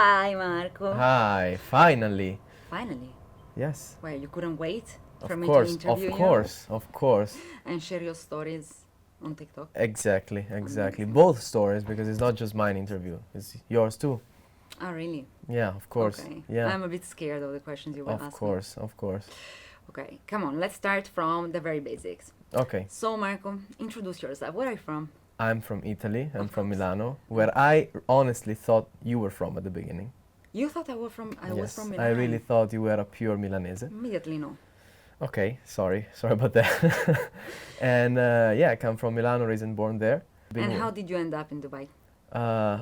Hi, Marco. Hi, finally. Finally. Yes. Well, you couldn't wait for Of me to course, of interview you course, of course. and share your stories on TikTok. Exactly. Amazing. Both stories because it's not just mine interview, it's yours too. Oh, really? Yeah, of course. Okay. Yeah, I'm a bit scared of the questions you will of ask me. course, of course. Okay, come on, let's start from the very basics. Okay, So, Marco, introduce yourself. Where are you from? I'm from Italy. I'm Of from course. Milano, where I honestly thought you were from at the beginning. You thought I was from Yes, I really Milan. thought you were a pure Milanese. Immediately no. Okay, sorry about that. And yeah, I come from Milano, raised and born there. And how did you end up in Dubai?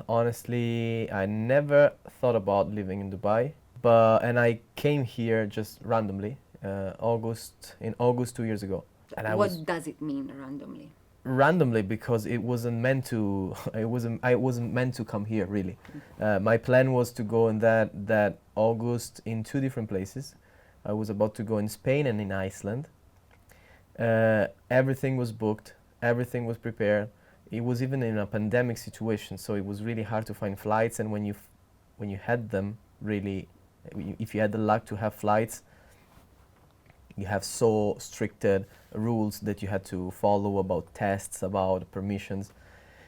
Honestly, I never thought about living in Dubai, and I came here just randomly, in August 2 years ago, and I was What does it mean randomly? randomly because it wasn't meant to. I wasn't meant to come here really. My plan was to go in that August in two different places. I was about to go in Spain and in Iceland. Everything was booked, everything was prepared. It was even in a pandemic situation, so it was really hard to find flights. And when you had them, really, if you had the luck to have flights, you have so stricted rules that you had to follow about tests, about permissions.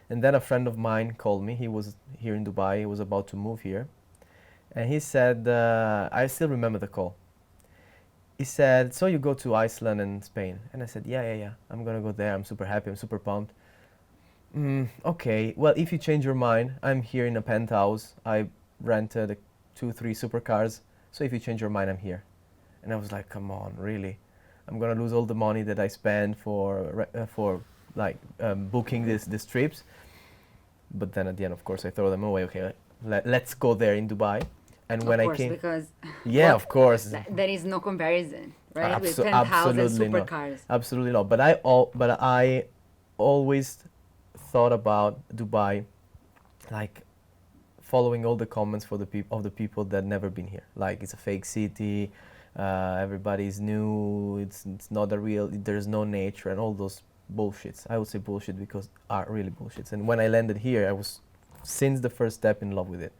And then a friend of mine called me. He was here in Dubai. He was about to move here, and he said, I still remember the call. He said, "So you go to Iceland and Spain?" And I said, "Yeah. I'm gonna go there. I'm super happy. I'm super pumped." Okay. Well, if you change your mind, I'm here in a penthouse. I rented two, three supercars. So if you change your mind, I'm here. And I was like, "Come on, really? I'm gonna lose all the money that I spent for like booking these trips." But then at the end, of course, I throw them away. Okay, let's go there in Dubai. And when Of I course, came, because yeah, of course. there is no comparison, right? With penthouse and Absolutely not. supercars. Absolutely not. But I always thought about Dubai, like following all the comments for the people that never been here. Like it's a fake city, everybody's new. It's not a real. There's no nature and all those bullshits. I would say bullshit because are really bullshits. And when I landed here, I was since the first step in love with it.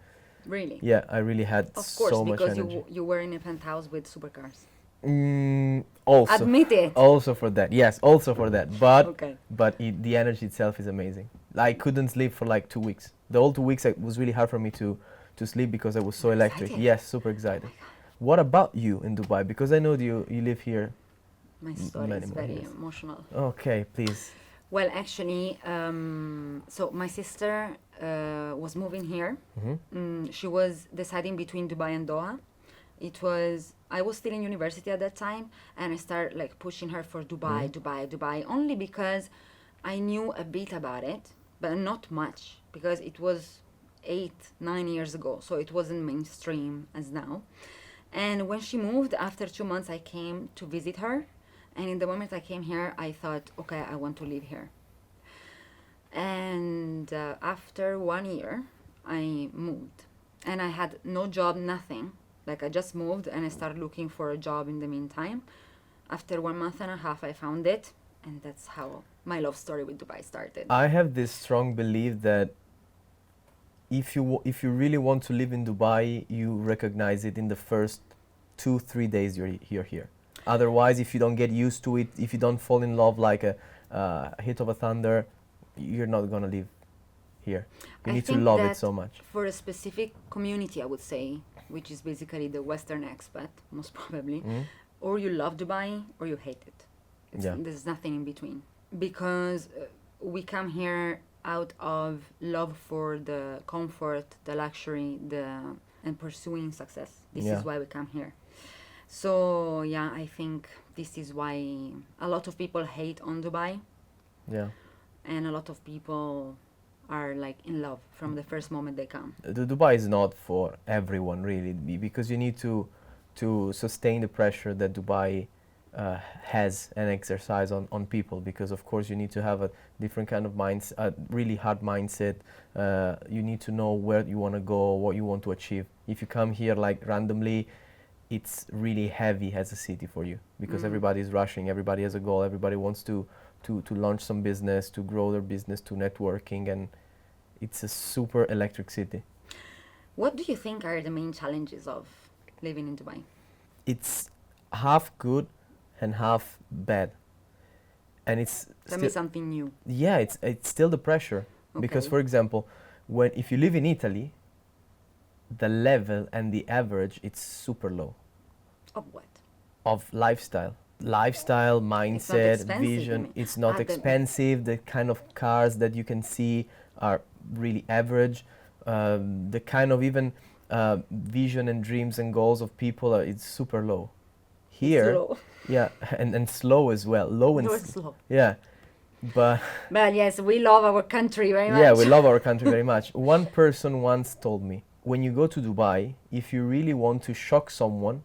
Really? Yeah, I really had Of course, so much because energy. you were in a penthouse with supercars. Also, Admit it. also for that, yes, also for that. But Okay. the energy itself is amazing. I couldn't sleep for like 2 weeks. The whole 2 weeks it was really hard for me to sleep because I was so You're electric. excited? Yes, super excited. What about you in Dubai? Because I know you live here. My story many is more very years. emotional. Okay, please. Well, actually, so my sister was moving here. She was deciding between Dubai and Doha. I was still in university at that time, and I started like pushing her for Dubai, only because I knew a bit about it, but not much, because it was 8, 9 years ago, so it wasn't mainstream as now. And when she moved, after 2 months, I came to visit her. And in the moment I came here, I thought, okay, I want to live here. And after 1 year, I moved. And I had no job, nothing. Like I just moved and I started looking for a job in the meantime. After 1 month and a half, I found it. And that's how my love story with Dubai started. I have this strong belief that if you really want to live in Dubai, you recognize it in the first 2-3 days you're here. Otherwise, if you don't get used to it, if you don't fall in love like a hit of a thunder, you're not gonna live here. You I need to think love it that so much. for a specific community, I would say, which is basically the Western expat, most probably, or you love Dubai or you hate it. Yeah. There's nothing in between. Because we come here out of love for the comfort, the luxury, and pursuing success. This Yeah. is why we come here. So yeah, I think this is why a lot of people hate on Dubai, Yeah. and a lot of people are like in love from the first moment they come. The Dubai is not for everyone really because you need to sustain the pressure that Dubai has and exercise on people, because of course you need to have a different kind of mindset, a really hard mindset. You need to know where you want to go, what you want to achieve. If you come here like randomly, it's really heavy as a city for you because everybody is rushing, everybody has a goal, everybody wants to launch some business, to grow their business, to networking, and it's a super electric city. What do you think are the main challenges of living in Dubai? It's half good and half bad, and it's Tell me something new. yeah, it's still the pressure. Because Okay. for example, when if you live in Italy, the level and the average it's super low Of what? of lifestyle It's not mindset, expensive, you vision. mean? It's not The expensive. The kind of cars that you can see are really average. The kind of even vision and dreams and goals of people are, it's super low here. slow. Yeah, and slow as well, low and You're slow. yeah, but But yes, we love our country very much. yeah, we love our country very much. One person once told me, when you go to Dubai, if you really want to shock someone,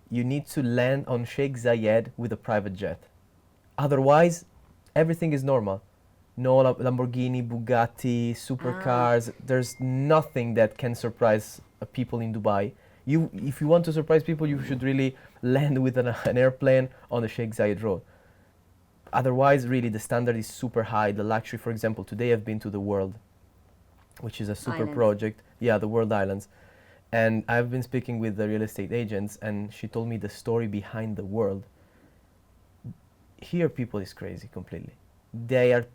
you need to land on Sheikh Zayed with a private jet. Otherwise, everything is normal. No Lamborghini, Bugatti, supercars. There's nothing that can surprise people in Dubai. If you want to surprise people, you should really land with an airplane on the Sheikh Zayed road. Otherwise, really, the standard is super high. The luxury, for example, today I've been to the World, which is a super Islands. project. Yeah, the World Islands. And I've been speaking with the real estate agents, and she told me the story behind the World. Here, people is crazy completely. They are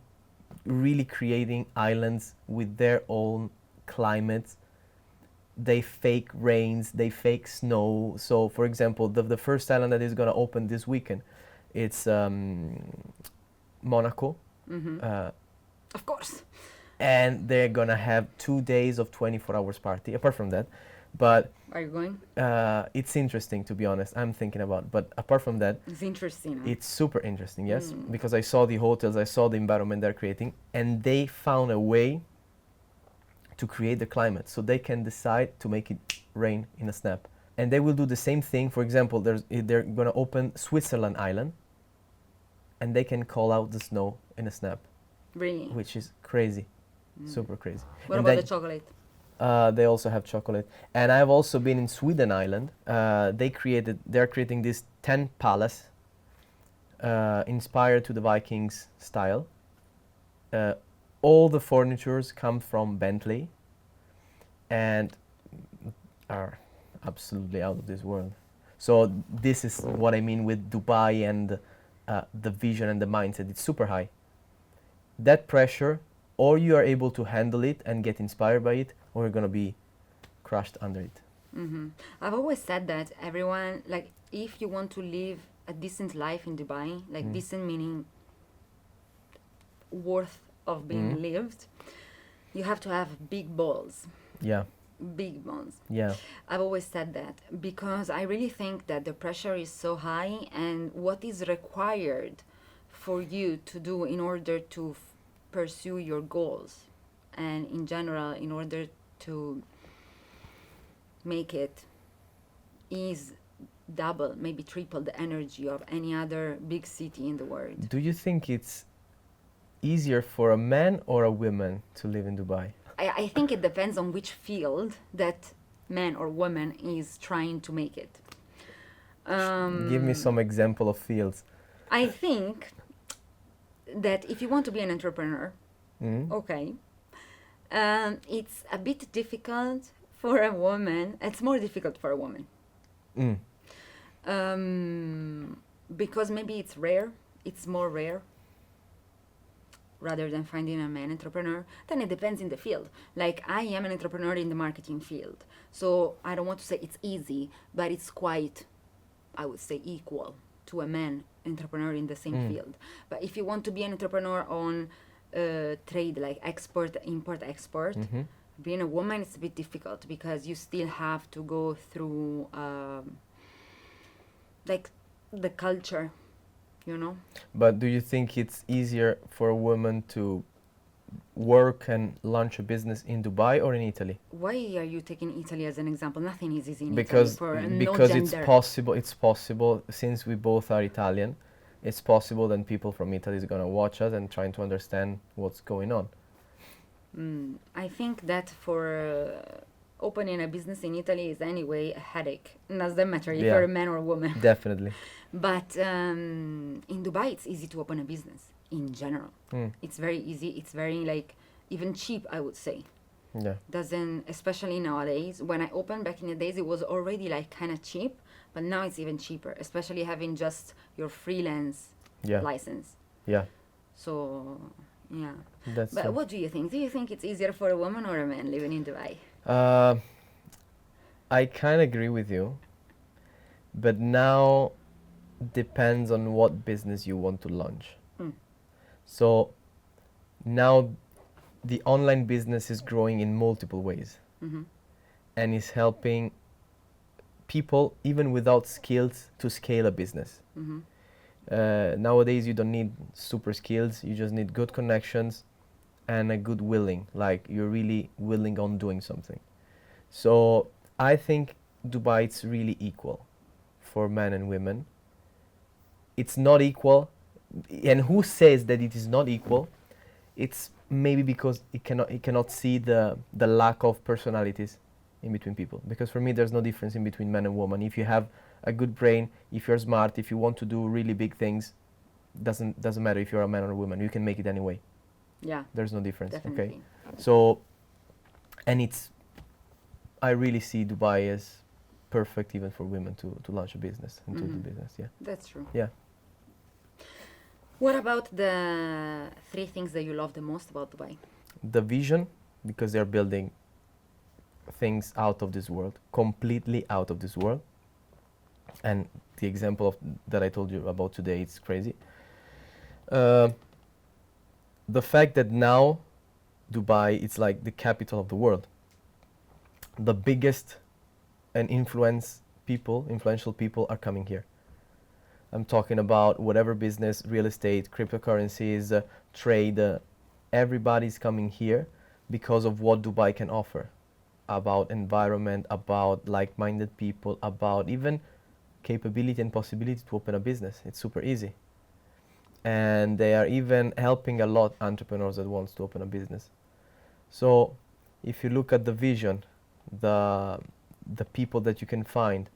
really creating islands with their own climates. They fake rains, they fake snow. So, for example, the first island that is going to open this weekend, it's Monaco, Hmm. Of course. and they're going to have 2 days of 24 hours party. Apart from that, but Are you going? it's interesting, to be honest. I'm thinking about, but apart from that, It's interesting. Huh? it's super interesting, yes, because I saw the hotels, I saw the environment they're creating, and they found a way to create the climate, so they can decide to make it rain in a snap. And they will do the same thing. For example, they're going to open Switzerland Island, and they can call out the snow in a snap, Really? which is crazy, super crazy. What And about then- the chocolate? They also have chocolate, and I've also been in Sweden Island. They're creating this 10 palace, inspired to the Vikings style. All the furnitures come from Bentley, and are absolutely out of this world. So this is what I mean with Dubai and the vision and the mindset. It's super high. That pressure, or you are able to handle it and get inspired by it, or you're gonna be crushed under it. Hmm. I've always said that everyone, like, if you want to live a decent life in Dubai, like decent meaning worth of being lived, you have to have big balls. Yeah, Big balls. yeah, I've always said that because I really think that the pressure is so high, and what is required for you to do in order to pursue your goals, and in general, in order to make it, is double, maybe triple the energy of any other big city in the world. Do you think it's easier for a man or a woman to live in Dubai? I think it depends on which field that man or woman is trying to make it. Give me some example of fields. I think that if you want to be an entrepreneur, okay, it's a bit difficult for a woman. It's more difficult for a woman. Mm. Because maybe it's more rare rather than finding a man entrepreneur. Then it depends in the field. Like, I am an entrepreneur in the marketing field, so I don't want to say it's easy, but it's quite, I would say, equal to a man entrepreneur in the same field. But if you want to be an entrepreneur on trade, like export, import, export, being a woman is a bit difficult because you still have to go through like the culture, you know. But do you think it's easier for a woman to work and launch a business in Dubai or in Italy? Why are you taking Italy as an example? Nothing is easy in Because Italy for no because gender. it's possible, since we both are Italian, it's possible that people from Italy is going to watch us and trying to understand what's going on. I think that for opening a business in Italy is anyway a headache. It doesn't matter if Yeah. you're a man or a woman. Definitely. But in Dubai, it's easy to open a business in general. It's very easy. It's very, like, even cheap, I would say. Yeah. Doesn't, especially nowadays. When I opened back in the days, it was already like kind of cheap, but now it's even cheaper, especially having just your freelance Yeah. license. Yeah. So, yeah. That's But true. what do you think? Do you think it's easier for a woman or a man living in Dubai? I kind of agree with you, but now depends on what business you want to launch. Mm. So now the online business is growing in multiple ways Mm-hmm. and is helping people even without skills to scale a business. Mm-hmm. Nowadays you don't need super skills, you just need good connections and a good willing, like you're really willing on doing something. So I think Dubai it's really equal for men and women. It's not equal, and who says that it is not equal? It's maybe because it cannot see the lack of personalities in between people. Because for me, there's no difference in between man and woman. If you have a good brain, if you're smart, if you want to do really big things, doesn't matter if you're a man or a woman. You can make it anyway. Yeah, There's no difference. definitely. Okay. So, and I really see Dubai as perfect even for women to launch a business and to do Mhm. business. Yeah. That's true. Yeah. What about the 3 things that you love the most about Dubai? The vision, because they're building things out of this world, completely out of this world. And the example that I told you about today, it's crazy. The fact that now Dubai, it's like the capital of the world. The biggest and influential people are coming here. I'm talking about whatever business, real estate, cryptocurrencies, trade. Everybody's coming here because of what Dubai can offer. About environment, about like-minded people, about even capability and possibility to open a business. It's super easy. And they are even helping a lot entrepreneurs that wants to open a business. So if you look at the vision, the people that you can find,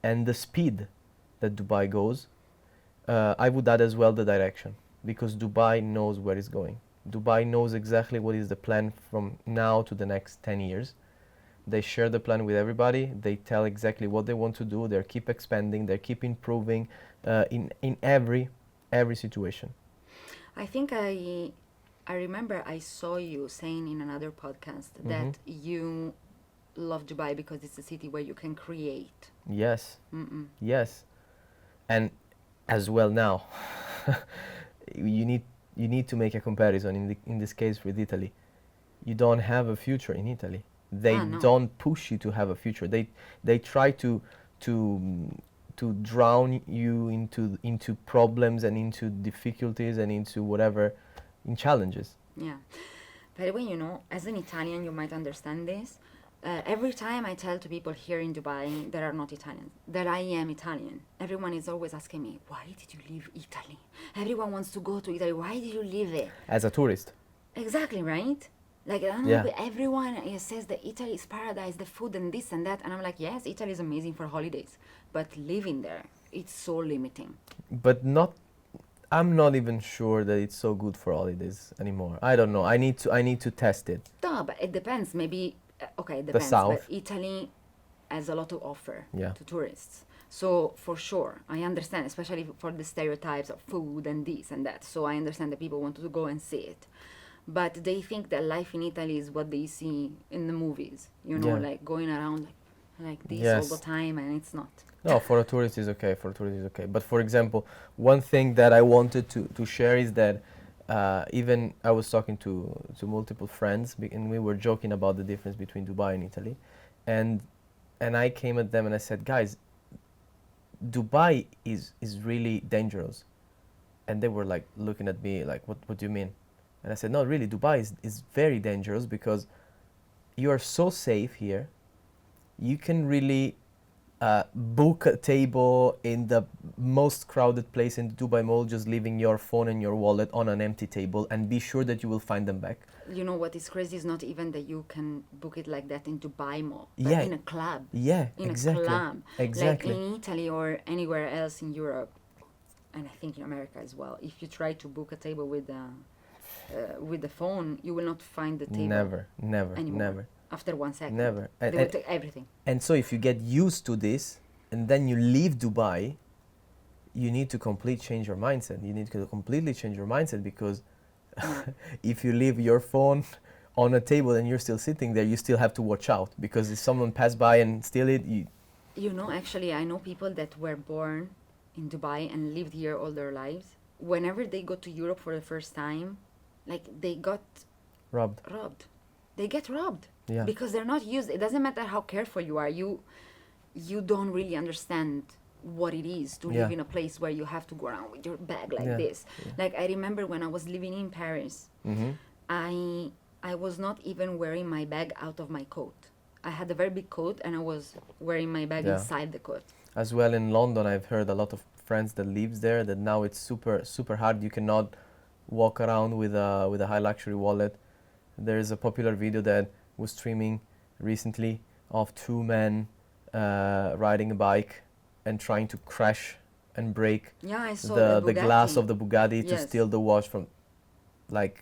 and the speed that Dubai goes, I would add as well the direction, because Dubai knows where it's going. Dubai knows exactly what is the plan from now to the next 10 years. They share the plan with everybody. They tell exactly what they want to do. They keep expanding. They keep improving in every situation. I think I remember I saw you saying in another podcast that you love Dubai because it's a city where you can create. Yes, Mm-mm. yes, and as well now, you need to make a comparison in this case with Italy. You don't have a future in Italy. They No. don't push you to have a future. They try to drown you into problems and into difficulties and into whatever, in challenges. Yeah. By the way, as an Italian, you might understand this. Every time I tell to people here in Dubai that are not Italian that I am Italian, everyone is always asking me, why did you leave Italy? Everyone wants to go to Italy. Why did you leave it? As a tourist. Exactly, right? Like, I don't know, Yeah. but everyone says that Italy is paradise, the food and this and that. And I'm like, yes, Italy is amazing for holidays. But living there, it's so limiting. But I'm not even sure that it's so good for holidays anymore. I don't know. I need to test it. No, but it depends. Maybe, okay, it depends. south. But Italy has a lot to offer Yeah. to tourists. So for sure, I understand, especially for the stereotypes of food and this and that. So I understand that people want to go and see it. But they think that life in Italy is what they see in the movies, Yeah. like going around like this Yes. all the time, and it's not. No, for a tourist is okay. For a tourist is okay. But for example, one thing that I wanted to share is that even I was talking to multiple friends and we were joking about the difference between Dubai and Italy, and I came at them and I said, guys, Dubai is really dangerous, and they were like looking at me like, what do you mean? And I said, no, really, Dubai is very dangerous because you are so safe here. You can really book a table in the most crowded place in the Dubai Mall, just leaving your phone and your wallet on an empty table and be sure that you will find them back. You know what is crazy is not even that you can book it like that in Dubai Mall, but Yeah. in a club. Yeah, In exactly. a club. Exactly. Like in Italy or anywhere else in Europe, and I think in America as well. If you try to book a table with with the phone, you will not find the table Never, anymore. never, After 1 second. never. They will take everything. And so if you get used to this and then you leave Dubai, you need to completely change your mindset. You need to completely change your mindset because if you leave your phone on a table and you're still sitting there, you still have to watch out because if someone pass by and steal it, You know, actually, I know people that were born in Dubai and lived here all their lives. Whenever they go to Europe for the first time, like they got robbed. They get robbed Yeah. because they're not used. It doesn't matter how careful you are. You don't really understand what it is to live Yeah. in a place where you have to go around with your bag like Yeah. this. Like I remember when I was living in Paris, Mm-hmm. I was not even wearing my bag out of my coat. I had a very big coat and I was wearing my bag Yeah. inside the coat. As well in London, I've heard a lot of friends that lives there that now it's super hard. You cannot walk around with a high luxury wallet. There is a popular video that was streaming recently of two men riding a bike and trying to crash and break Yeah, I saw the glass of the Bugatti to Yes. steal the watch from, like,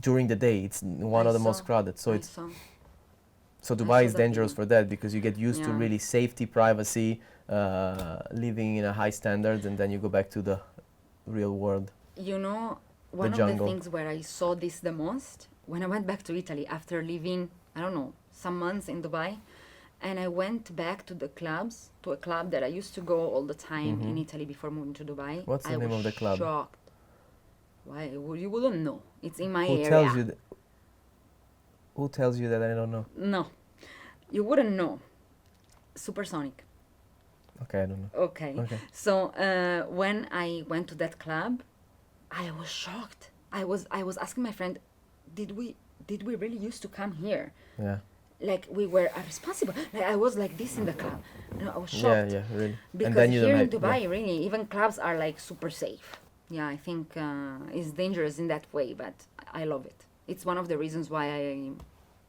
during the day. It's one I of the most saw. crowded. So I it's saw. so saw Dubai is that dangerous video. for that because you get used to Yeah. really safety, privacy, living in a high standards, and then you go back to the real world. You know, one of jungle. the things where I saw this the most, when I went back to Italy after living, I don't know, some months in Dubai, and I went back to the clubs, to a club that I used to go all the time in Italy before moving to Dubai. Mm-hmm. What's the I name was of the club? Shocked. Why? Well, you wouldn't know. It's in my Who area. tells you? Who tells you that I don't know? No, you wouldn't know. Supersonic. Okay, I don't know. Okay. Okay. So when I went to that club, I was shocked. I was asking my friend, did we really used to come here? Yeah. Like we were responsible. Like I was like this in the club. And I was Yeah, shocked. yeah, really. Because and then you here don't in have, Dubai, really, even clubs are like super safe. Yeah, I think it's dangerous in that way, but I love it. It's one of the reasons why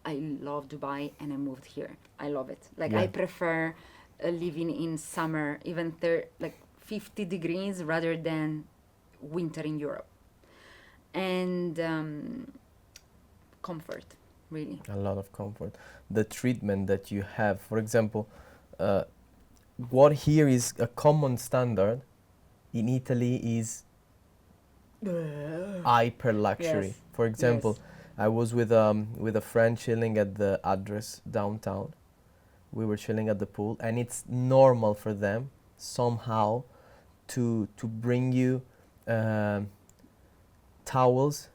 I love Dubai and I moved here. I love it. Like Yeah. I prefer living in summer, even like 50 degrees, rather than winter in Europe. And comfort, really. a lot of comfort. The treatment that you have, for example, what here is a common standard, in Italy is hyper luxury. Yes. For example, Yes. I was with a friend chilling at the address downtown. We were chilling at the pool, and it's normal for them somehow to bring you towels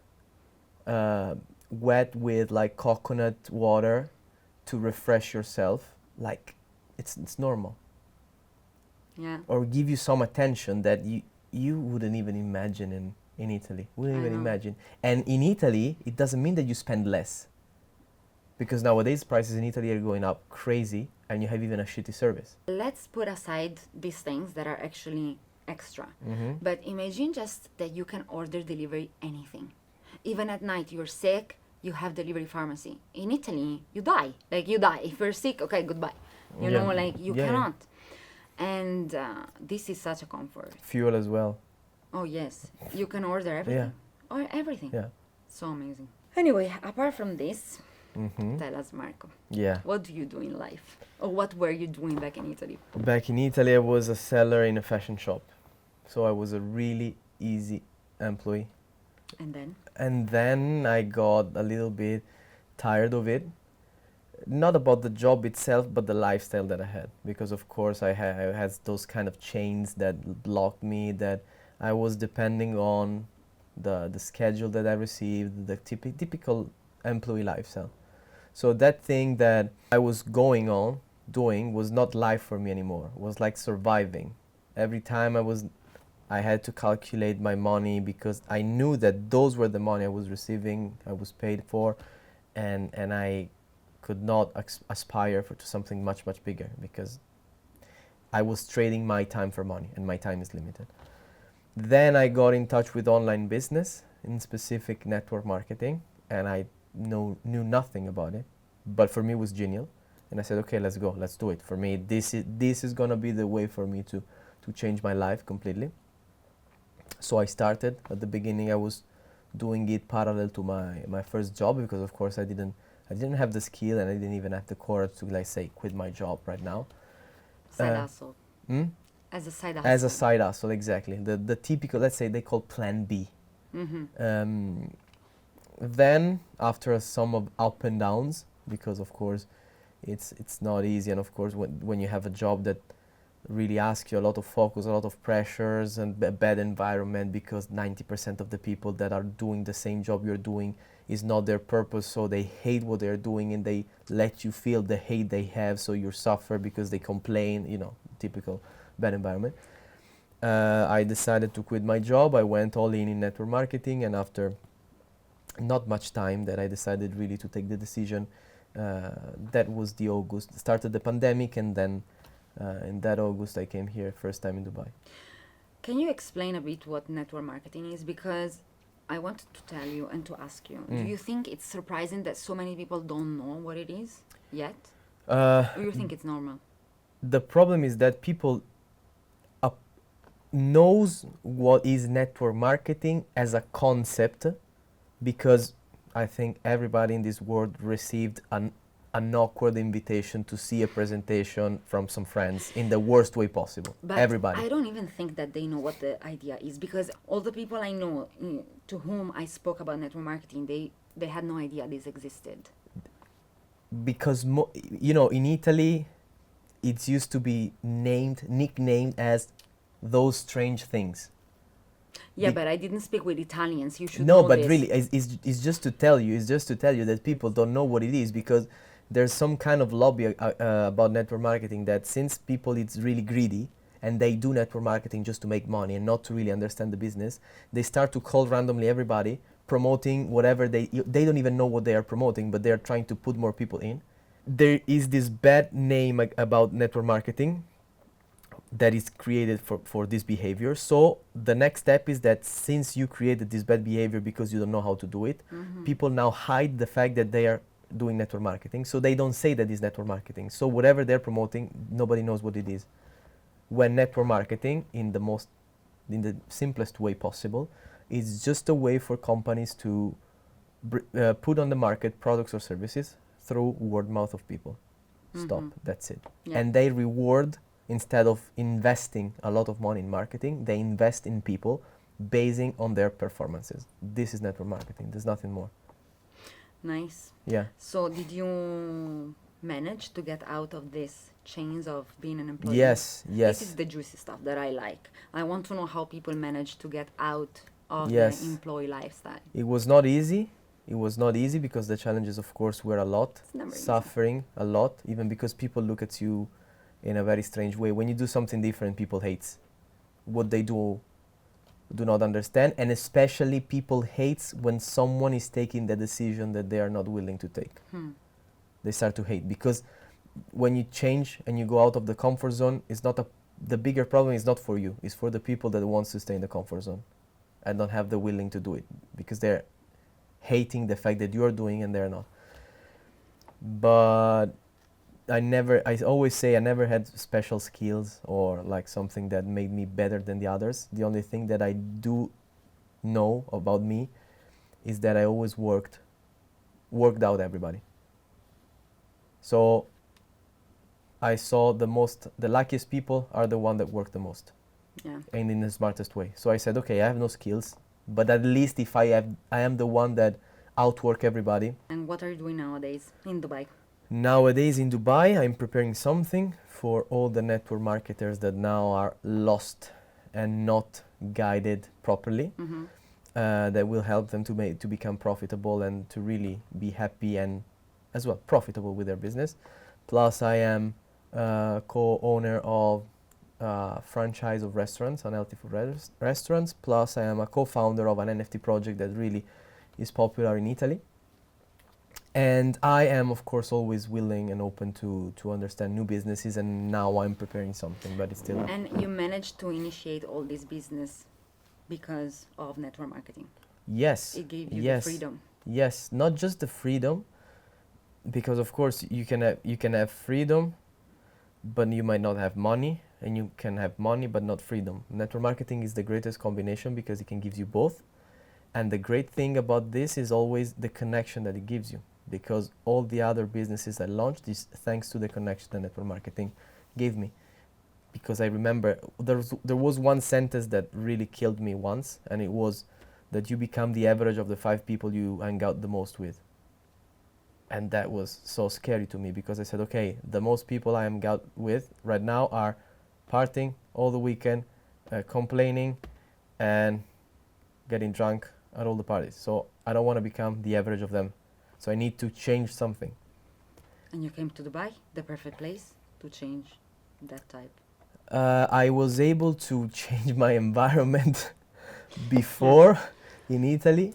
wet with like coconut water to refresh yourself. Like it's normal. Yeah. Or give you some attention that you wouldn't even imagine in Italy. Wouldn't I even know. imagine. And in Italy, it doesn't mean that you spend less. Because nowadays prices in Italy are going up crazy and you have even a shitty service. Let's put aside these things that are actually extra. Mm-hmm. But imagine just that you can order delivery anything. Even at night, you're sick, you have delivery pharmacy. In Italy, you die. Like you die. If you're sick, okay, goodbye. You Yeah. know, like you Yeah, yeah. cannot. And this is such a comfort. Fuel as well. Oh yes, you can order everything. Or everything. Yeah. So amazing. Anyway, apart from this, Mm-hmm. tell us, Marco, Yeah. what do you do in life? Or what were you doing back in Italy? Back in Italy, I was a seller in a fashion shop. So I was a really easy employee. And then? And then I got a little bit tired of it. Not about the job itself, but the lifestyle that I had. Because of course I had those kind of chains that blocked me, that I was depending on the schedule that I received, the typical employee lifestyle. So that thing that I was doing was not life for me anymore. It was like surviving. Every time I had to calculate my money because I knew that those were the money I was receiving, I was paid for, and I could not aspire to something much bigger because I was trading my time for money, and my time is limited. Then I got in touch with online business, in specific network marketing, and I knew nothing about it, but for me it was genial, and I said, okay, let's go, let's do it. For me, this is gonna be the way for me to change my life completely. So I started. At the beginning I was doing it parallel to my first job, because of course I didn't have the skill, and I didn't even have the courage to, like, say, quit my job right now. Side hustle. Hmm? As a side hustle. As a side hustle, exactly. The typical, let's say, they call plan B. Then after some of up and downs, because of course it's not easy, and of course when you have a job that really asks you a lot of focus, a lot of pressures, and a bad environment, because 90% of the people that are doing the same job you're doing is not their purpose, so they hate what they're doing, and they let you feel the hate they have, so you suffer because they complain, typical bad environment. I decided to quit my job. I went all in network marketing, and after not much time that I decided really to take the decision, that was the August, started the pandemic, and then in that August I came here first time in Dubai. Can you explain a bit what network marketing is? Because I wanted to tell you and to ask you, do you think it's surprising that so many people don't know what it is yet? Or you think it's normal? The problem is that people knows what is network marketing as a concept, because I think everybody in this world received an awkward invitation to see a presentation from some friends in the worst way possible. But everybody. I don't even think that they know what the idea is, because all the people I know to whom I spoke about network marketing, they had no idea this existed. Because in Italy it used to be nicknamed as those strange things. Yeah, but I didn't speak with Italians. You should know know but this. really it's just to tell you that people don't know what it is, because there's some kind of lobby about network marketing, that since people it's really greedy and they do network marketing just to make money and not to really understand the business, they start to call randomly everybody promoting whatever they don't even know what they are promoting, but they are trying to put more people in. There is this bad name about network marketing that is created for this behavior. So the next step is that since you created this bad behavior because you don't know how to do it, people now hide the fact that they are doing network marketing. So they don't say that it's network marketing. So whatever they're promoting, nobody knows what it is. When network marketing, in the simplest way possible, is just a way for companies to put on the market products or services through word of mouth of people. Stop. That's it. Yeah. And they reward, instead of investing a lot of money in marketing, they invest in people basing on their performances. This is network marketing. There's nothing more. Nice. Yeah. So did you manage to get out of this chains of being an employee? Yes. This is the juicy stuff that I like. I want to know how people manage to get out of Yes. the employee lifestyle. It was not easy. It was not easy because the challenges, of course, were a lot. It's never easy. Suffering a lot, even because people look at you in a very strange way. When you do something different, people hate what they do not understand, and especially people hates when someone is taking the decision that they are not willing to take. They start to hate, because when you change and you go out of the comfort zone, the bigger problem is not for you, it's for the people that wants to stay in the comfort zone and don't have the willing to do it, because they're hating the fact that you're doing and they're not. But I always say I never had special skills or like something that made me better than the others. The only thing that I do know about me is that I always worked out everybody. So I saw the luckiest people are the one that work the most. Yeah. And in the smartest way. So I said, okay, I have no skills, but at least if I am the one that outwork everybody. And what are you doing nowadays in Dubai? Nowadays in Dubai, I'm preparing something for all the network marketers that now are lost and not guided properly. That will help them to become profitable and to really be happy and as well profitable with their business. Plus, I am co-owner of franchise of restaurants, unhealthy food restaurants. Plus, I am a co-founder of an NFT project that really is popular in Italy. And I am, of course, always willing and open to understand new businesses, and now I'm preparing something, but it's still... And you managed to initiate all this business because of network marketing. Yes. It gave you the freedom. Yes, not just the freedom, because of course you can have freedom, but you might not have money, and you can have money but not freedom. Network marketing is the greatest combination because it can give you both. And the great thing about this is always the connection that it gives you, because all the other businesses I launched is thanks to the connection that network marketing gave me. Because I remember there was one sentence that really killed me once, and it was that you become the average of the 5 people you hang out the most with. And that was so scary to me, because I said, okay, the most people I hang out with right now are partying all the weekend, complaining, and getting drunk at all the parties. So I don't want to become the average of them. So I need to change something. And you came to Dubai, the perfect place to change that type. I was able to change my environment before in Italy,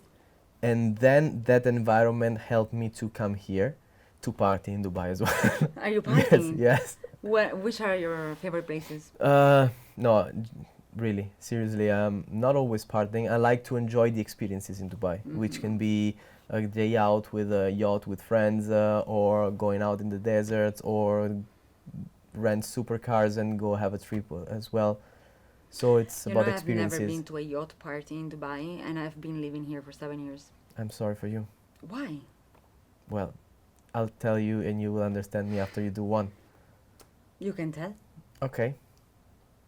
and then that environment helped me to come here to party in Dubai as well. Are you Yes, partying? yes. Which are your favorite places? No, really, seriously, I'm not always partying. I like to enjoy the experiences in Dubai, which can be a day out with a yacht with friends, or going out in the desert, or rent supercars and go have a trip as well. So it's You about know, I've never experiences. been to a yacht party in Dubai, and I've been living here for 7 years. I'm sorry for you. Why? Well, I'll tell you and you will understand me after you do one. You can tell. Okay.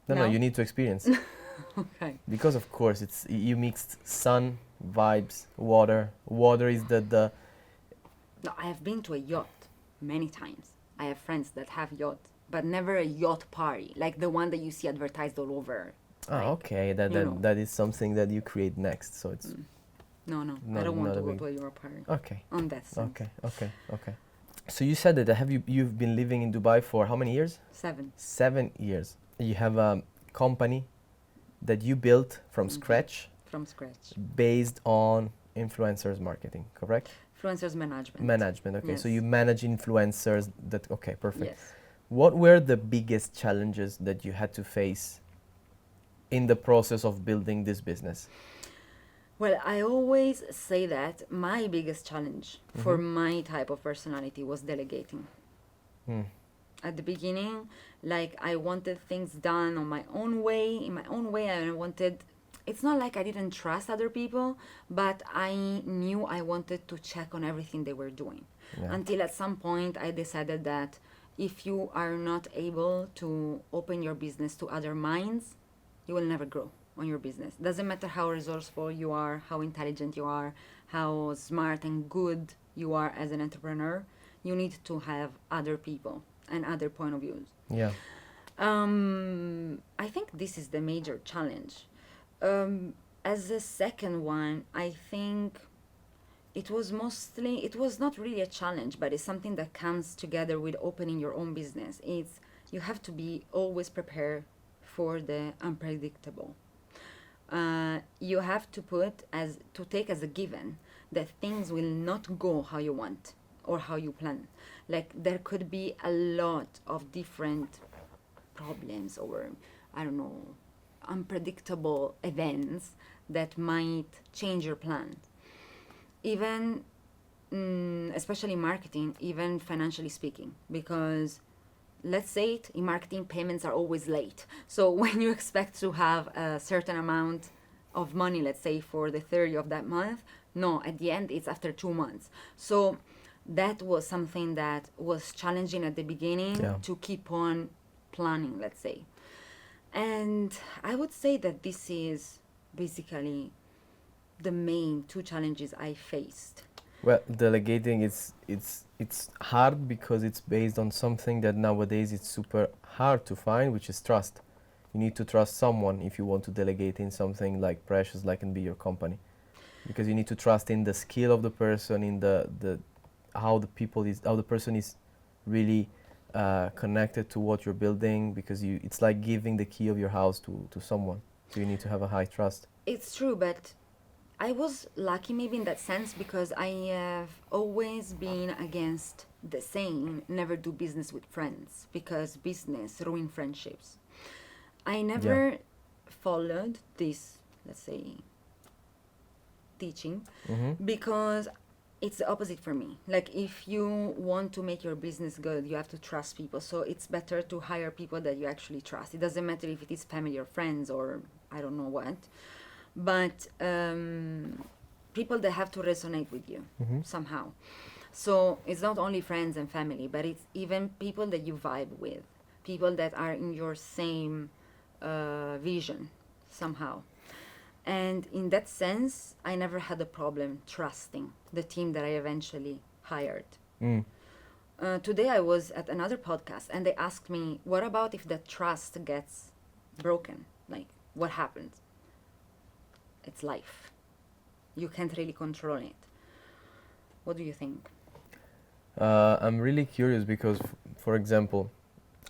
No, No? you need to experience. Okay. Because of course it's you mixed sun, vibes, water. Water is the No, I have been to a yacht many times. I have friends that have yachts, but never a yacht party, like the one that you see advertised all over. Like, okay, that you know. that is something that you create next. So it's No, I Not- don't want not to a go big- to a yacht party. okay. On that sense. Okay. So you said that you've been living in Dubai for how many years? 7. 7 years. You have a company that you built from scratch From scratch. based on influencers marketing, correct? Influencers management. Management. Okay. So Yes. you manage influencers that okay, perfect. Yes. What were the biggest challenges that you had to face in the process of building this business? Well, I always say that my biggest challenge for my type of personality was delegating. Hmm. At the beginning, like I wanted things done on my own way, in my own way. I wanted, it's not like I didn't trust other people, but I knew I wanted to check on everything they were doing. Yeah. Until at some point, I decided that if you are not able to open your business to other minds, you will never grow on your business. Doesn't matter how resourceful you are, how intelligent you are, how smart and good you are as an entrepreneur. You need to have other people and other point of views. Yeah. I think this is the major challenge. As a second one, I think it was not really a challenge, but it's something that comes together with opening your own business. It's you have to be always prepared for the unpredictable. You have to take as a given that things will not go how you want or how you plan. Like there could be a lot of different problems or I don't know, unpredictable events that might change your plan. Even especially marketing, even financially speaking, because let's say it, in marketing payments are always late. So when you expect to have a certain amount of money, let's say for the 30th of that month, no, at the end it's after 2 months. So that was something that was challenging at the beginning. Yeah. To keep on planning, let's say. And I would say that this is basically the main 2 challenges I faced. Well, delegating it's hard because it's based on something that nowadays it's super hard to find, which is trust. You need to trust someone if you want to delegate in something like Precious, like can be your company, because you need to trust in the skill of the person, in the how the person is really connected to what you're building, because it's like giving the key of your house to someone. So you need to have a high trust. It's true, but I was lucky maybe in that sense because I have always been against the saying never do business with friends because business ruins friendships. I never followed this, let's say, teaching because it's the opposite for me. Like if you want to make your business good, you have to trust people. So it's better to hire people that you actually trust. It doesn't matter if it is family or friends or I don't know what. But people that have to resonate with you Mhm. somehow. So it's not only friends and family, but it's even people that you vibe with, people that are in your same vision somehow. And in that sense, I never had a problem trusting the team that I eventually hired. Mm. Today I was at another podcast and they asked me, what about if that trust gets broken? Like, what happens? It's life. You can't really control it. What do you think? I'm really curious because, for example,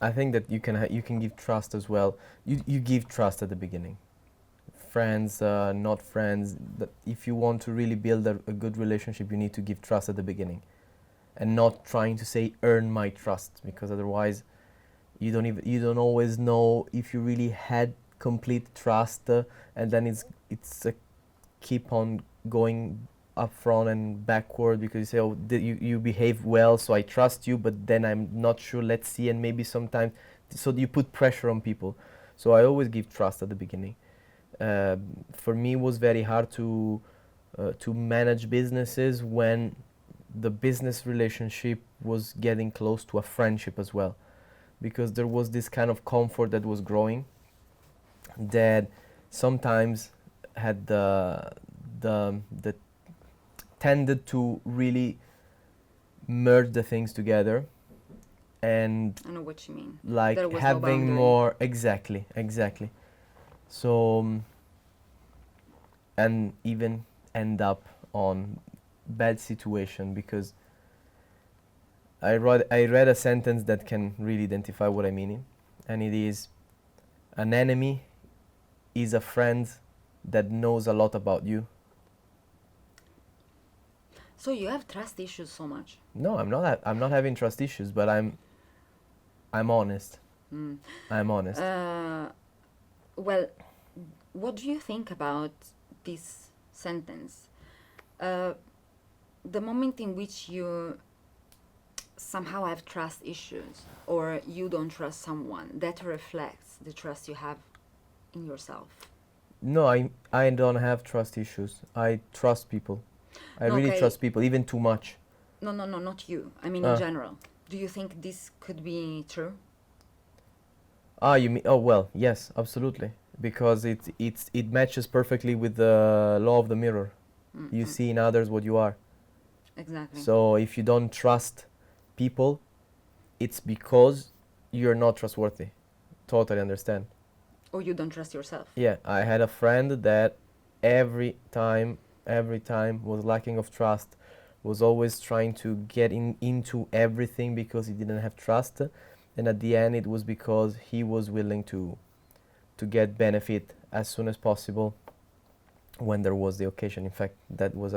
I think that you can give trust as well. You give trust at the beginning. Friends, not friends. But if you want to really build a good relationship, you need to give trust at the beginning, and not trying to say earn my trust, because otherwise, you don't always know if you really had complete trust, and then it's a keep on going up front and backward because you say, oh, you behave well, so I trust you, but then I'm not sure, let's see, and maybe sometimes, so you put pressure on people. So I always give trust at the beginning. For me, it was very hard to manage businesses when the business relationship was getting close to a friendship as well, because there was this kind of comfort that was growing that sometimes had the tended to really merge the things together and I know what you mean. like There was no having boundary. more exactly so and even end up on bad situation because I read a sentence that can really identify what I mean, and it is, an enemy is a friend that knows a lot about you. So you have trust issues so much. No, I'm not having trust issues, but I'm honest. Mm. I'm honest. Well, what do you think about this sentence? The moment in which you somehow have trust issues or you don't trust someone, that reflects the trust you have in yourself. No, I don't have trust issues. I trust people. I really Okay. trust people, even too much. No, not you. I mean, Uh. in general. Do you think this could be true? You mean? Oh well, yes, absolutely, because it matches perfectly with the law of the mirror. You see in others what you are. Exactly. So if you don't trust people, it's because you're not trustworthy. Totally understand. Or you don't trust yourself. Yeah, I had a friend that every time was lacking of trust, was always trying to get into everything because he didn't have trust, and at the end it was because he was willing to get benefit as soon as possible when there was the occasion. In fact, that was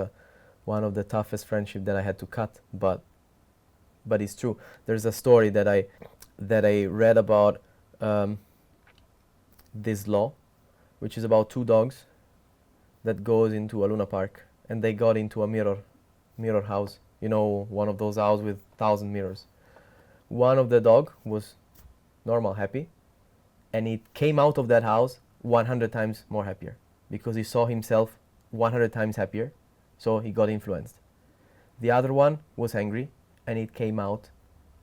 one of the toughest friendship that I had to cut, but it's true. There's a story that I read about this law, which is about two dogs that goes into a Luna Park, and they got into a mirror house. You know, one of those houses with 1,000 mirrors. One of the dog was normal, happy, and it came out of that house 100 times more happier because he saw himself 100 times happier, so he got influenced. The other one was angry, and it came out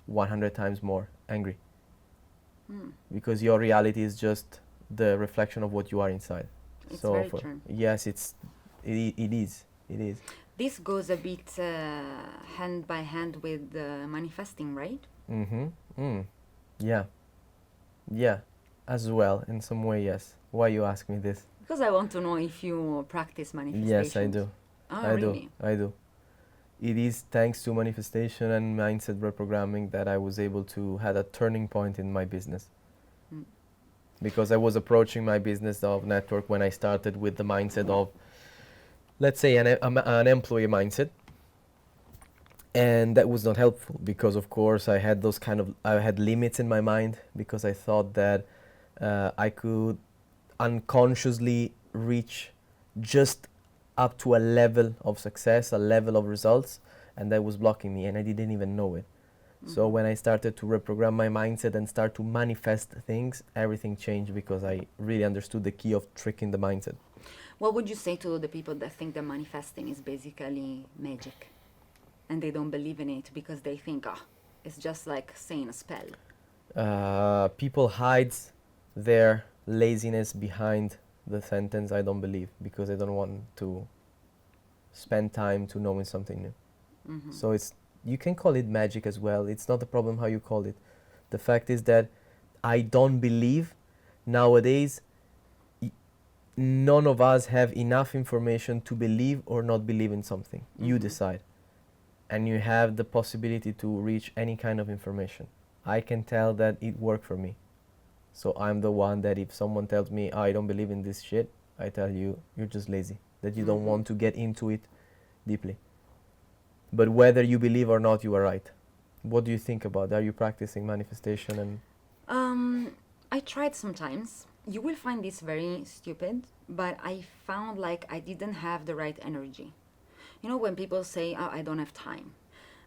100 times more angry because your reality is just the reflection of what you are inside. It's So very true. yes, it is. This goes a bit hand by hand with manifesting, right? Yeah, as well, in some way, yes. Why you ask me this? Because I want to know if you practice manifestation. Yes, I do. Oh, I really? do. It is thanks to manifestation and mindset reprogramming that I was able to had a turning point in my business. Mm. Because I was approaching my business of network when I started with the mindset of, let's say, an employee mindset. And that was not helpful because, of course, I had limits in my mind because I thought that I could unconsciously reach just up to a level of success, a level of results, and that was blocking me, and I didn't even know it. So when I started to reprogram my mindset and start to manifest things, everything changed because I really understood the key of tricking the mindset. What would you say to the people that think that manifesting is basically magic and they don't believe in it because they think, oh, it's just like saying a spell? People hide their laziness behind the sentence "I don't believe" because they don't want to spend time to knowing something new. Mm-hmm. So you can call it magic as well. It's not a problem how you call it. The fact is that I don't believe nowadays. None of us have enough information to believe or not believe in something. You Mhm. decide, and you have the possibility to reach any kind of information. I can tell that it worked for me. So I'm the one that if someone tells me I don't believe in this shit, I tell you you're just lazy, that you don't Mhm. want to get into it deeply. But whether you believe or not, you are right. What do you think about that? Are you practicing manifestation and I tried sometimes. You will find this very stupid, but I found like I didn't have the right energy. You know, when people say, oh, I don't have time,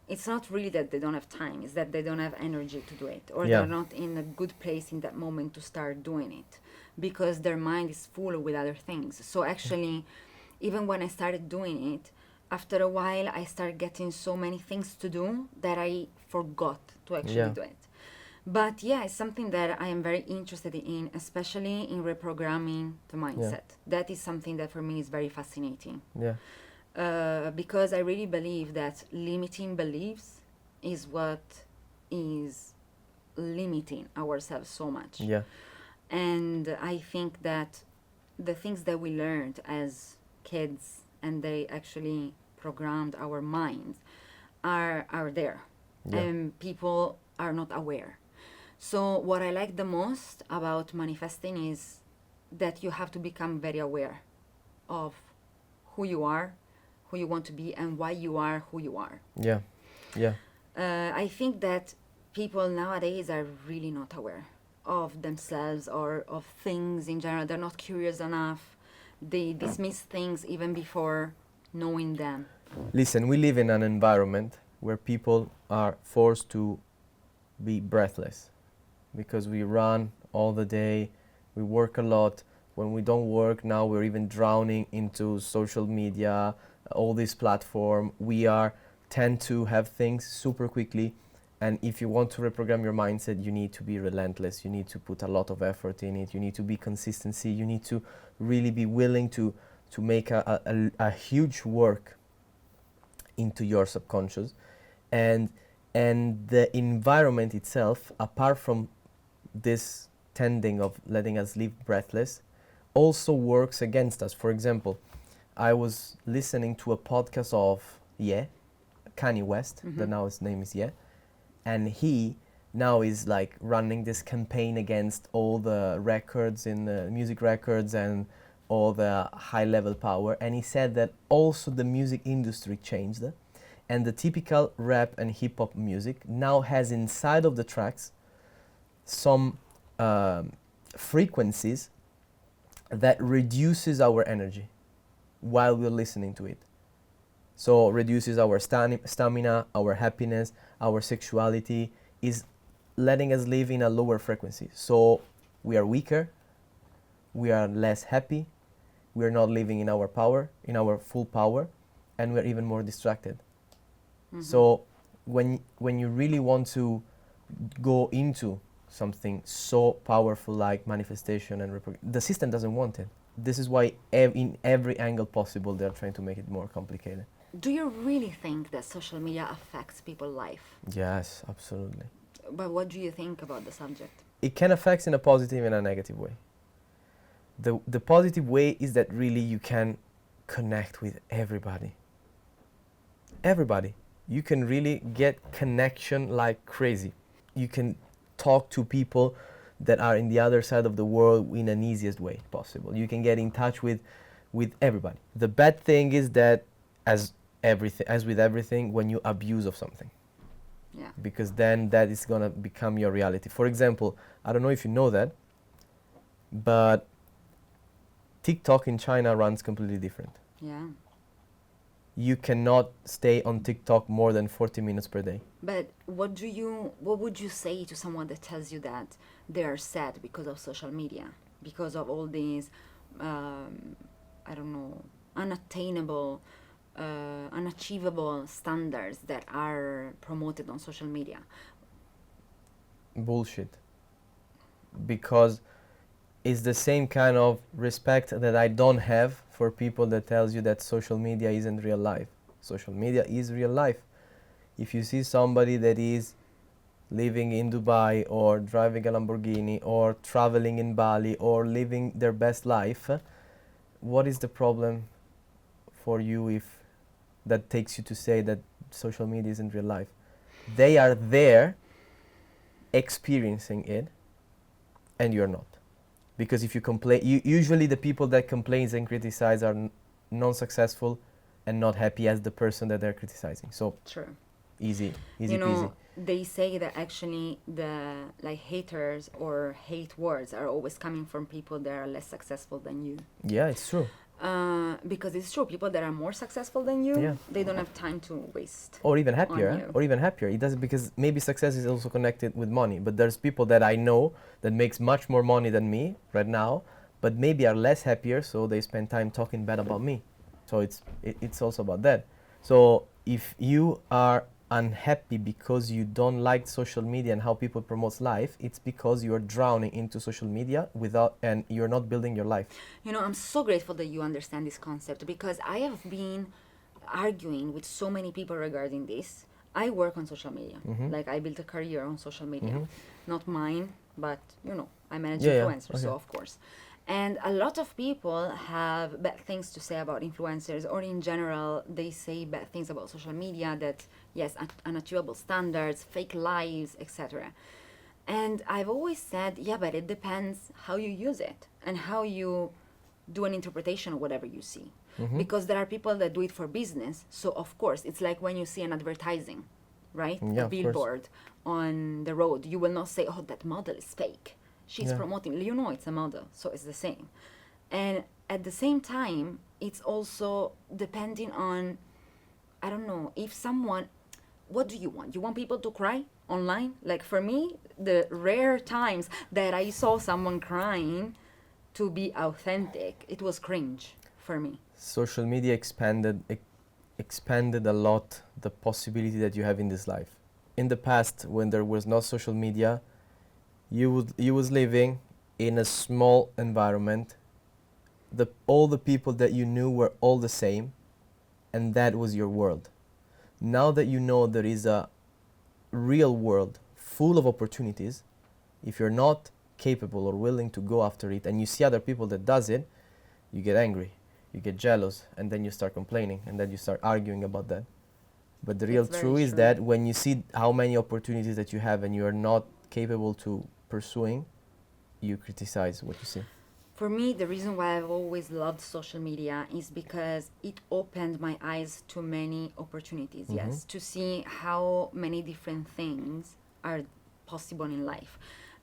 it's not really that they don't have time, it's that they don't have energy to do it, or Yeah. they're not in a good place in that moment to start doing it because their mind is full with other things. So actually, even when I started doing it, after a while, I started getting so many things to do that I forgot to actually Yeah. do it. But yeah, it's something that I am very interested in, especially in reprogramming the mindset. That is something that for me is very fascinating. yeah, Because I really believe that limiting beliefs is what is limiting ourselves so much. yeah, And I think that the things that we learned as kids and they actually programmed our minds are there. yeah, And people are not aware. So what I like the most about manifesting is that you have to become very aware of who you are, who you want to be, and why you are who you are. yeah, yeah, I think that people nowadays are really not aware of themselves or of things in general. They're not curious enough. They dismiss things even before knowing them. Listen, we live in an environment where people are forced to be breathless because we run all the day, we work a lot. When we don't work, now we're even drowning into social media, all this platform. We are tend to have things super quickly, and if you want to reprogram your mindset, you need to be relentless. You need to put a lot of effort in it. You need to be consistency. You need to really be willing to make a huge work into your subconscious, and the environment itself, apart from this tending of letting us live breathless, also works against us. For example, I was listening to a podcast of Kanye West, that now his name is and he now is like running this campaign against all the records in the music records and all the high level power, and he said that also the music industry changed, and the typical rap and hip hop music now has inside of the tracks some frequencies that reduces our energy while we're listening to it. So reduces our stamina, our happiness, our sexuality, is letting us live in a lower frequency. So we are weaker, we are less happy, we are not living in our power, in our full power, and we're even more distracted. So when you really want to go into something so powerful like manifestation and the system doesn't want it. This is why in every angle possible they're trying to make it more complicated. Do you really think that social media affects people's life? Yes, absolutely. But what do you think about the subject? It can affect in a positive and a negative way. The positive way is that really you can connect with everybody. Everybody. You can really get connection like crazy. You can talk to people that are in the other side of the world in an easiest way possible. You can get in touch with everybody. The bad thing is that as with everything, when you abuse of something. Yeah. Because then that is gonna become your reality. For example, I don't know if you know that, but TikTok in China runs completely different. Yeah. You cannot stay on TikTok more than 40 minutes per day. But what would you say to someone that tells you that they are sad because of social media, because of all these, I I don't know, unattainable, unachievable standards that are promoted on social media. Bullshit. Because it's the same kind of respect that I don't have for people that tells you that social media isn't real life. Social media is real life. If you see somebody that is living in Dubai or driving a Lamborghini or traveling in Bali or living their best life, what is the problem for you if that takes you to say that social media isn't real life? They are there experiencing it and you're not. Because if you complain, usually the people that complain and criticize are non-successful and not happy as the person that they're criticizing. So True. easy You know, peasy. they say that actually the like haters or hate words are always coming from people that are less successful than you. Yeah, it's true. Because it's true, people that are more successful than you, Yeah. they don't have time to waste. Or even happier, On you. or even happier. It doesn't, because maybe success is also connected with money. But there's people that I know that makes much more money than me right now, but maybe are less happier, so they spend time talking bad about me. So it's also about that. So if you are unhappy because you don't like social media and how people promote life, it's because you are drowning into social media and you're not building your life. You know, I'm so grateful that you understand this concept because I have been arguing with so many people regarding this. I work on social media. Like, I built a career on social media. Not mine, but, you know, I manage influencers, so Okay. of course. And a lot of people have bad things to say about influencers, or in general, they say bad things about social media that, yes, unachievable standards, fake lives, etc. And I've always said, yeah, but it depends how you use it and how you do an interpretation of whatever you see. Because there are people that do it for business. So, of course, it's like when you see an advertising, right? Yeah, A of course. billboard on the road. You will not say, oh, that model is fake. She's Yeah. promoting. You know it's a model. So it's the same. And at the same time, it's also depending on, I don't know, if someone, what do you want? You want people to cry online? Like for me, the rare times that I saw someone crying to be authentic, it was cringe for me. Social media expanded a lot the possibility that you have in this life. In the past, when there was no social media, you was living in a small environment. All the people that you knew were all the same, and that was your world. Now that you know there is a real world full of opportunities, if you're not capable or willing to go after it, and you see other people that does it, you get angry, you get jealous, and then you start complaining, and then you start arguing about that. But the real It's very truth is true. that when you see how many opportunities that you have and you are not capable to pursuing, you criticize what you see. For me, the reason why I've always loved social media is because it opened my eyes to many opportunities, yes, to see how many different things are possible in life.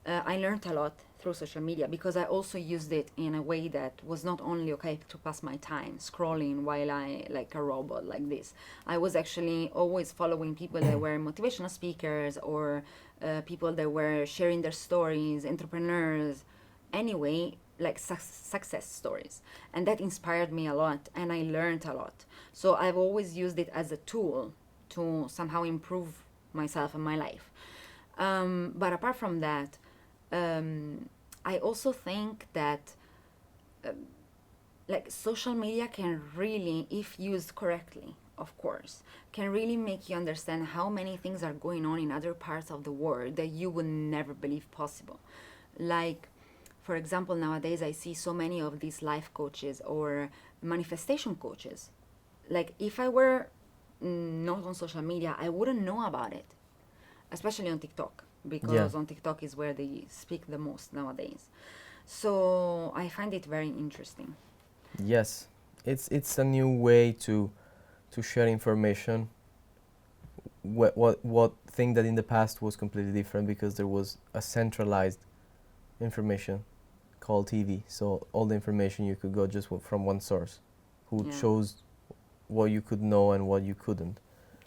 I learned a lot through social media because I also used it in a way that was not only okay to pass my time scrolling while I like a robot like this. I was actually always following people that were motivational speakers or people that were sharing their stories, entrepreneurs, anyway, like success stories. And that inspired me a lot and I learned a lot. So I've always used it as a tool to somehow improve myself and my life. But apart from that, I also think that like social media can really, if used correctly, of course, can really make you understand how many things are going on in other parts of the world that you would never believe possible. Like, for example, nowadays I see so many of these life coaches or manifestation coaches. Like, if I were not on social media, I wouldn't know about it, especially on TikTok, because on TikTok is where they speak the most nowadays. So I find it very interesting. Yes, it's a new way to share information. What thing that in the past was completely different because there was a centralized information called TV. So all the information you could go just from one source, who Yeah. chose what you could know and what you couldn't.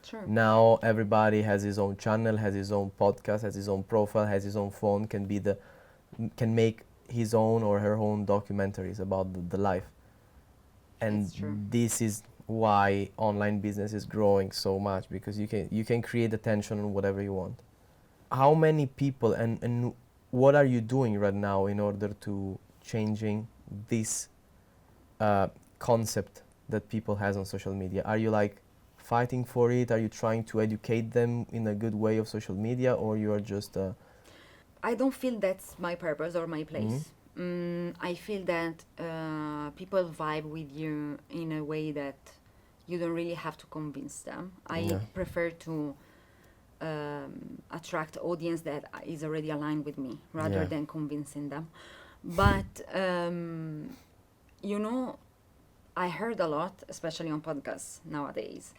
Sure. Now everybody has his own channel, has his own podcast, has his own profile, has his own phone, can make his own or her own documentaries about the life. And It's true. this is why online business is growing so much, because you can create attention on whatever you want. How many people and what are you doing right now in order to changing this concept that people has on social media? Are you like fighting for it? Are you trying to educate them in a good way of social media, or you are just I don't feel that's my purpose or my place. I feel that people vibe with you in a way that you don't really have to convince them. I Yeah. prefer to attract audience that is already aligned with me rather Yeah. than convincing them. But you know, I heard a lot, especially on podcasts nowadays,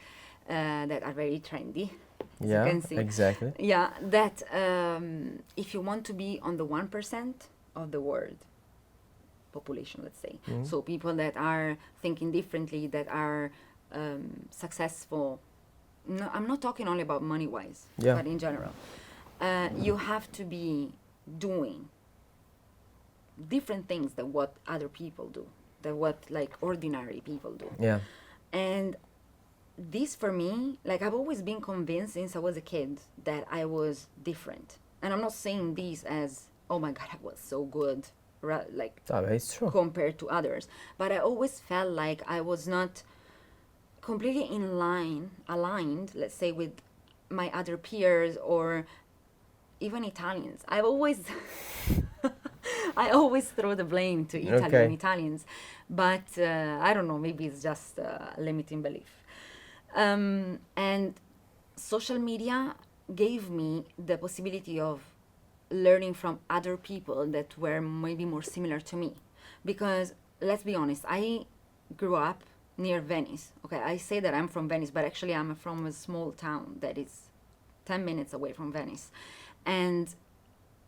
that are very trendy. As you Yeah, can see. exactly. Yeah, that if you want to be on the 1% of the world population, let's say, so people that are thinking differently, that are successful. No, I'm not talking only about money wise, Yeah. but in general, you have to be doing different things than what other people do, than what like ordinary people do. Yeah. And this for me, like I've always been convinced since I was a kid that I was different. And I'm not saying this as, oh my God, I was so good, like It's true. compared to others. But I always felt like I was not completely aligned, let's say, with my other peers or even Italians. I've always, I always throw the blame to Italy Okay. and Italians. But I don't know, maybe it's just a limiting belief. And social media gave me the possibility of learning from other people that were maybe more similar to me. Because let's be honest, I grew up near Venice. Okay, I say that I'm from Venice, but actually I'm from a small town that is 10 minutes away from Venice. And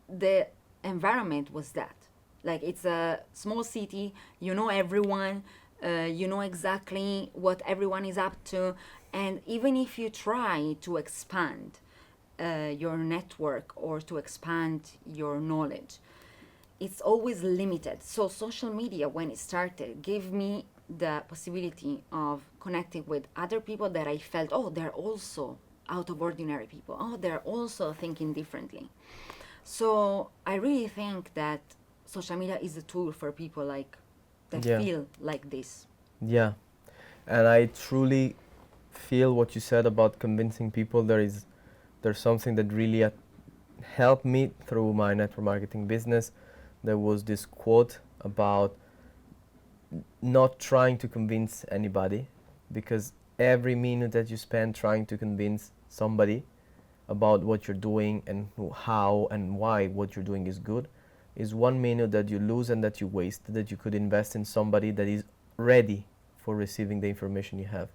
the environment was that. Like, it's a small city, you know everyone, you know exactly what everyone is up to. And even if you try to expand your network or to expand your knowledge, it's always limited. So social media, when it started, gave me the possibility of connecting with other people that I felt, oh, they're also out of ordinary people. Oh, they're also thinking differently. So I really think that social media is a tool for people like that Yeah. feel like this. Yeah. And I truly feel what you said about convincing people. There's something that really helped me through my network marketing business. There was this quote about not trying to convince anybody, because every minute that you spend trying to convince somebody about what you're doing and how and why what you're doing is good is 1 minute that you lose and that you waste, that you could invest in somebody that is ready for receiving the information you have.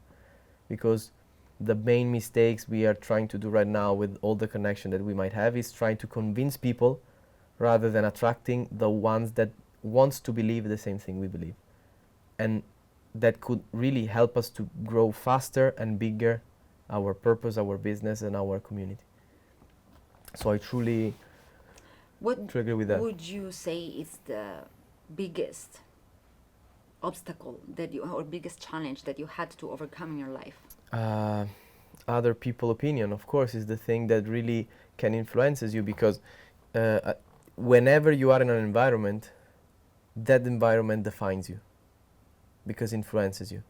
Because the main mistakes we are trying to do right now with all the connection that we might have is trying to convince people rather than attracting the ones that wants to believe the same thing we believe. And that could really help us to grow faster and bigger our purpose, our business, and our community. So I truly What agree with that. would you say is the biggest obstacle that you, or biggest challenge that you had to overcome in your life? Other people opinion, of course, is the thing that really can influences you, because whenever you are in an environment, that environment defines you, because influences you.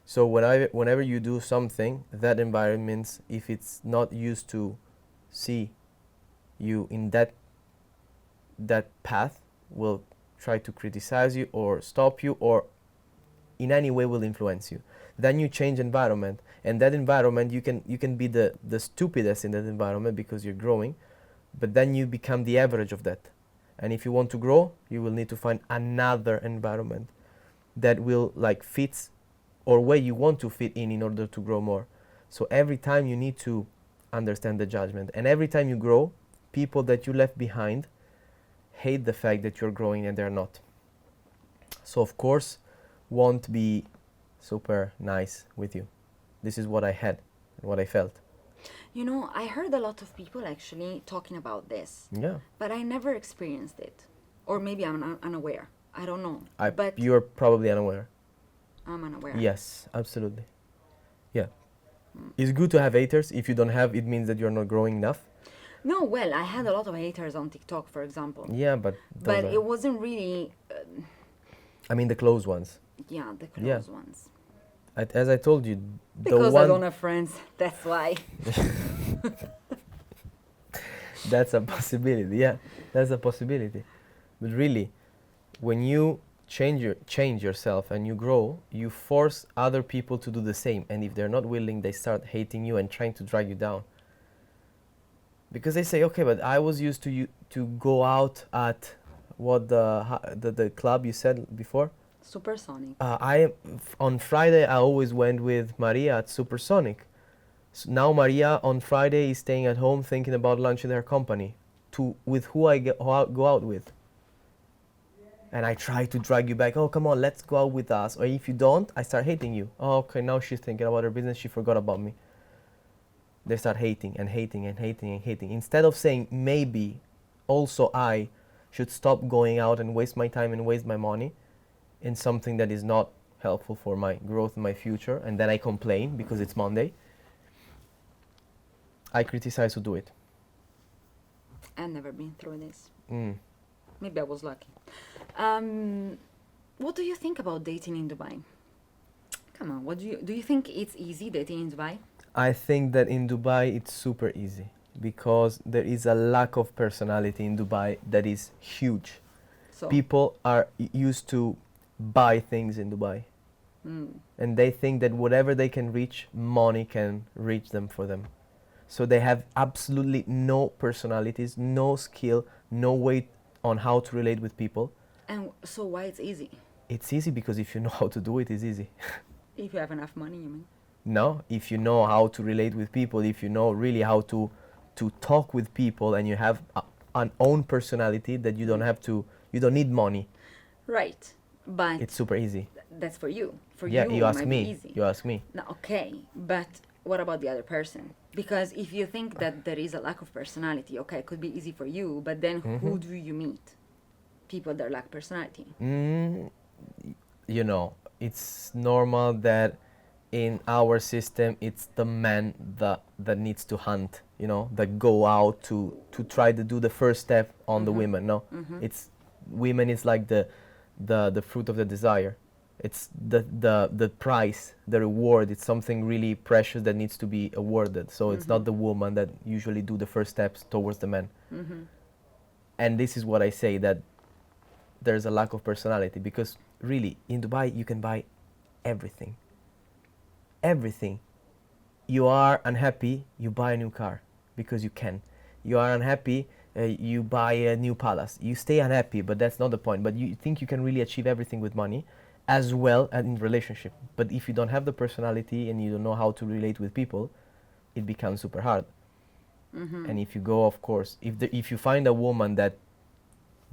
So whenever you do something, that environment, if it's not used to see you in that path, will try to criticize you or stop you, or in any way will influence you. Then you change environment, and that environment you can be the stupidest in that environment because you're growing, but then you become the average of that. And if you want to grow, you will need to find another environment that will like fits or where you want to fit in order to grow more. So every time you need to understand the judgment, and every time you grow, people that you left behind hate the fact that you're growing and they're not. So of course won't be super nice with you. This is what I had and what I felt. You know, I heard a lot of people actually talking about this, Yeah. but I never experienced it. Or maybe I'm unaware. I don't know. But you're probably unaware. I'm unaware. Yes, absolutely. Yeah. It's good to have haters. If you don't have, it means that you're not growing enough. No, well, I had a lot of haters on TikTok, for example. Yeah, but But those it are, wasn't really, I mean, the close ones. yeah, the Yeah. close ones. As I told you, the Because I one don't have friends, that's why. that's a possibility. Yeah, that's a possibility. But really, when you change yourself and you grow, you force other people to do the same. And if they're not willing, they start hating you and trying to drag you down. Because they say, okay, but I was used to go out at what the club you said before. Supersonic. On Friday I always went with Maria at Supersonic. So now Maria on Friday is staying at home thinking about lunch in her company. With who I go out with. And I try to drag you back. Oh, come on, let's go out with us. Or if you don't, I start hating you. Oh, okay, now she's thinking about her business. She forgot about me. They start hating and hating and hating and hating. Instead of saying, maybe also I should stop going out and waste my time and waste my money in something that is not helpful for my growth and my future. And then I complain because it's Monday. I criticize who do it. I've never been through this. Mm. Maybe I was lucky. What do you think about dating in Dubai? Come on, what do you think it's easy dating in Dubai? I think that in Dubai it's super easy because there is a lack of personality in Dubai that is huge. So, People are used to buy things in Dubai and they think that whatever they can reach, money can reach them for them. So they have absolutely no personalities, no skill, no way on how to relate with people. and so why it's easy? It's easy because if you know how to do it, it's easy. If you have enough money, you mean? No, if you know how to relate with people, if you know really how to talk with people and you have an own personality that you don't need money, Right, but it's super easy. that's for you. For Yeah, you, you it ask might be me. easy. You ask me. No, okay, but what about the other person? Because if you think that there is a lack of personality, okay, it could be easy for you, but then who do you meet? People that lack personality. You know, it's normal that in our system it's the man that needs to hunt, you know, that go out to try to do the first step on the women. No, it's women is like the fruit of the desire. It's the prize, the reward. It's something really precious that needs to be awarded. So it's not the woman that usually do the first steps towards the man. And this is what I say, that there's a lack of personality, because really in Dubai you can buy everything. Everything. You are unhappy, you buy a new car because you can. You are unhappy, you buy a new palace. You stay unhappy, but that's not the point. But you think you can really achieve everything with money, as well as in relationship. But if you don't have the personality and you don't know how to relate with people, it becomes super hard. And if you go, of course, if you find a woman that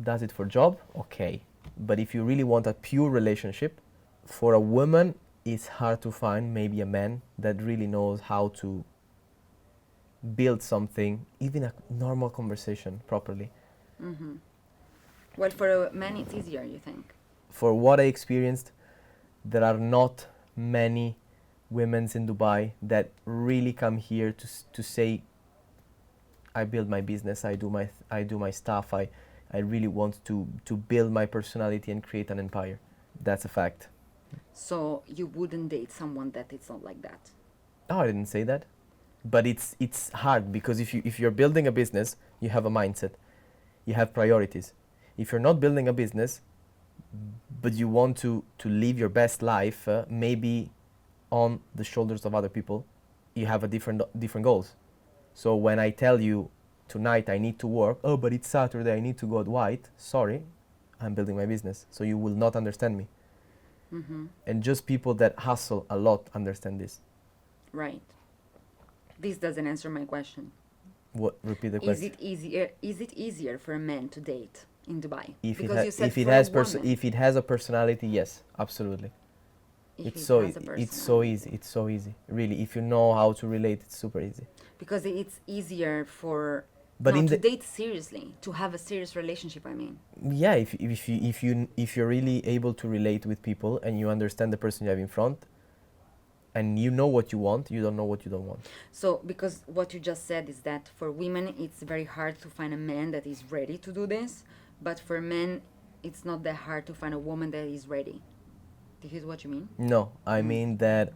does it for job, okay. But if you really want a pure relationship, for a woman, it's hard to find maybe a man that really knows how to build something, even a normal conversation properly. Well, for men, it's easier, you think? For what I experienced, there are not many women in Dubai that really come here to say, I build my business, I do my stuff, I really want to build my personality and create an empire. That's a fact. So you wouldn't date someone that it's not like that? No, I didn't say that. But it's hard, because if you're building a business, you have a mindset, you have priorities. If you're not building a business, but you want to live your best life, maybe on the shoulders of other people, you have a different goals. So when I tell you tonight I need to work, oh, but it's Saturday, I need to go at white, sorry, I'm building my business, so you will not understand me. And just people that hustle a lot understand this. Right. This doesn't answer my question. What? Repeat the question. Is it easier for a man to date in Dubai? If Because you said if it for a has woman, if it has a personality, yes, absolutely. if It's it so has a it's so personality. easy. It's so easy. Really, if you know how to relate, it's super easy. Because it's easier for But no, in to the date seriously, to have a serious relationship, I mean. yeah, if you're really able to relate with people and you understand the person you have in front, and you know what you want, you don't know what you don't want. So, because what you just said is that for women it's very hard to find a man that is ready to do this, but for men it's not that hard to find a woman that is ready. This is what you mean? No, I Mm. mean that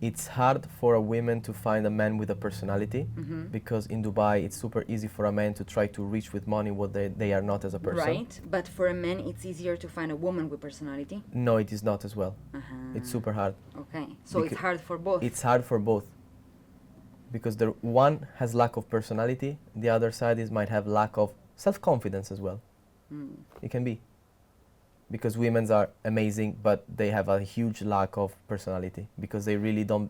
it's hard for a woman to find a man with a personality, Mm-hmm. because in Dubai it's super easy for a man to try to reach with money what they are not as a person. Right, but for a man it's easier to find a woman with personality. No, it is not as well. Uh-huh. It's super hard. Okay, so it's Becau- hard for both. It's hard for both, because the one has lack of personality, the other side is might have lack of self-confidence as well. Mm. It can be, because women's are amazing, but they have a huge lack of personality because they really don't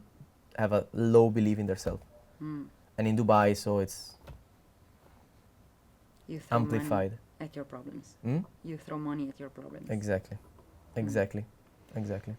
have a low belief in themselves. Mm. And in Dubai, so it's You throw amplified. money at your problems. Mm? You throw money at your problems. Exactly, exactly, exactly.